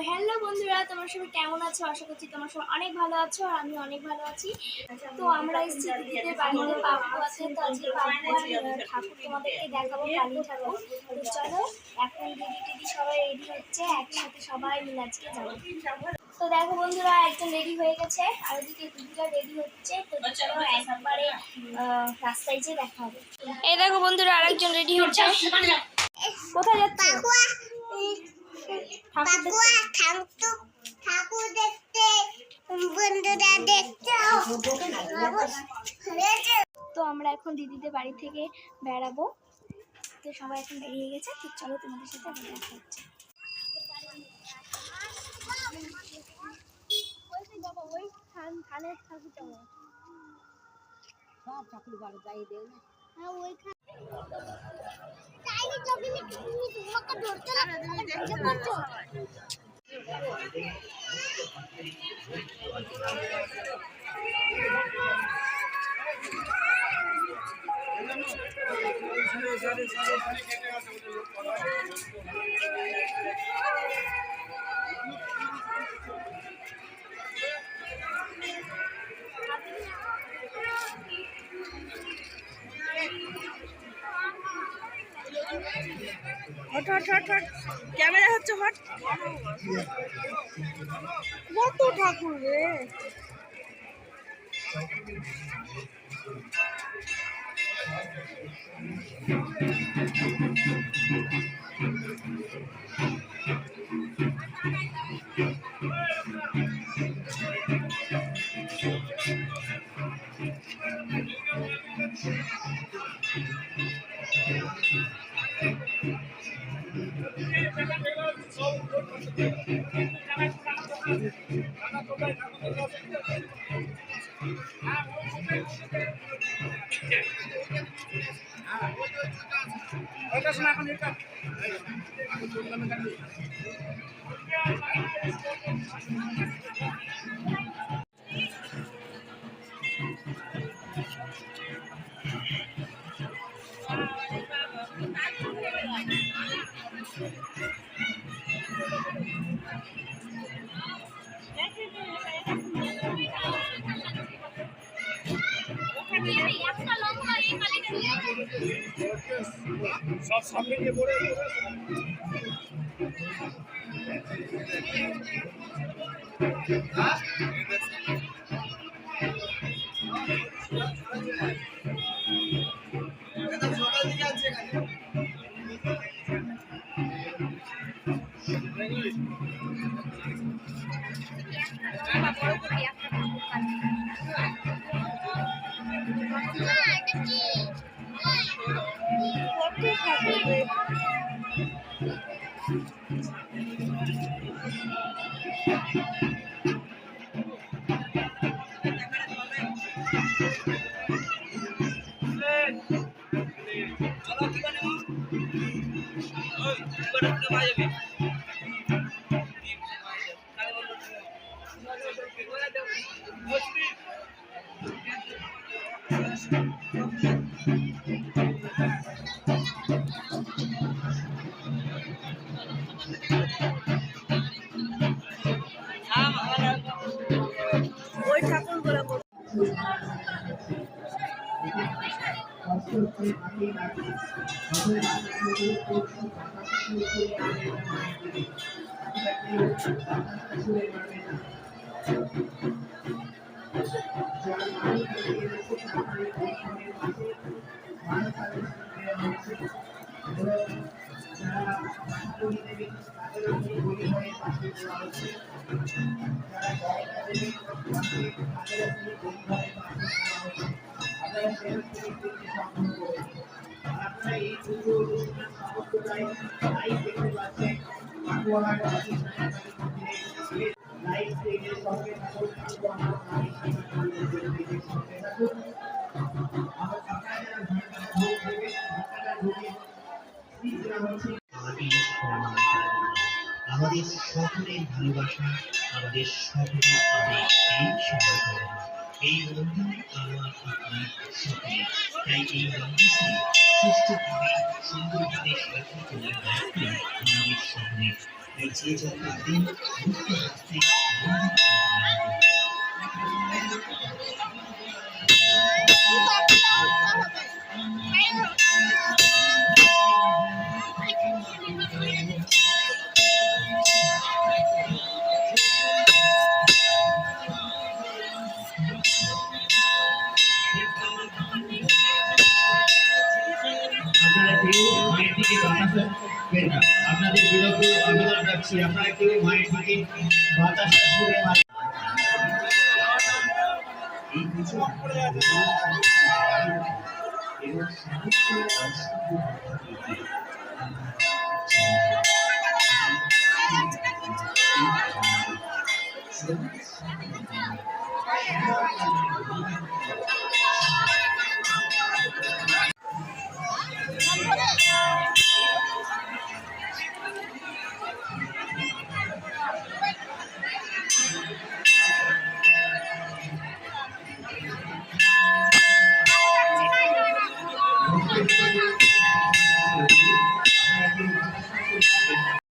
Hello বন্ধুরা, তোমরা সবাই কেমন আছো? আশা করছি তোমরা সবাই অনেক ভালো আছো আর আমি অনেক ভালো আছি। তো আমরা এসেছি দিদিদের বাড়িতে, পাপ্পু আছে। তো আজকে পাপ্পু আর ঠাকুর তোমাদেরকে দেখাবো, কালী ঠাকুর। তো চলো, এখন দিদি সবাই রেডি হচ্ছে, একসাথে সবাই মিলে আজকে যাবো। তো দেখো বন্ধুরা, একজন রেডি হয়ে গেছে আর ওদিকে দিদিরা রেডি হচ্ছে। তো চলো একবারে রাস্তায় যেয়ে দেখা হবে। এই দেখো বন্ধুরা, আরেকজন রেডি হচ্ছে। কোথায় যাচ্ছে? ঠাকুর দেখতে বন্ধুরা দেখতে। তো আমরা এখন দিদিদের বাড়ি থেকে বেড়াবো। তো সবাই এখন বেরিয়ে গেছে। তো চলো তোমাদের সাথে দেখা হচ্ছে। Hot hot hot hot, camera হচ্ছে হট। কত ঠাকুর রে! সব সামনে গিয়ে পড়ে ওই ঠাকুর গুলো আমাদের সকলের ভালোবাসা, আমাদের সকলের আবেগ এই সময় এই মন্দির আমার আপনার সকলে। তাই এই মন্দিরকে সুস্থভাবে সুন্দরভাবে সাজিয়ে তোলার দায়িত্ব আমাদের সকলের। তাই যে যত দিন মুক্ত হস্তে আপনারা কেউ মায়ের দিকে বাতাস আসবেন না। আপনাদের বিরত আবেদন রাখছি, আপনারা কেউ মায়ের দিকে বাতাস আসবে না। এই পুজো এবং সাহিত্য আর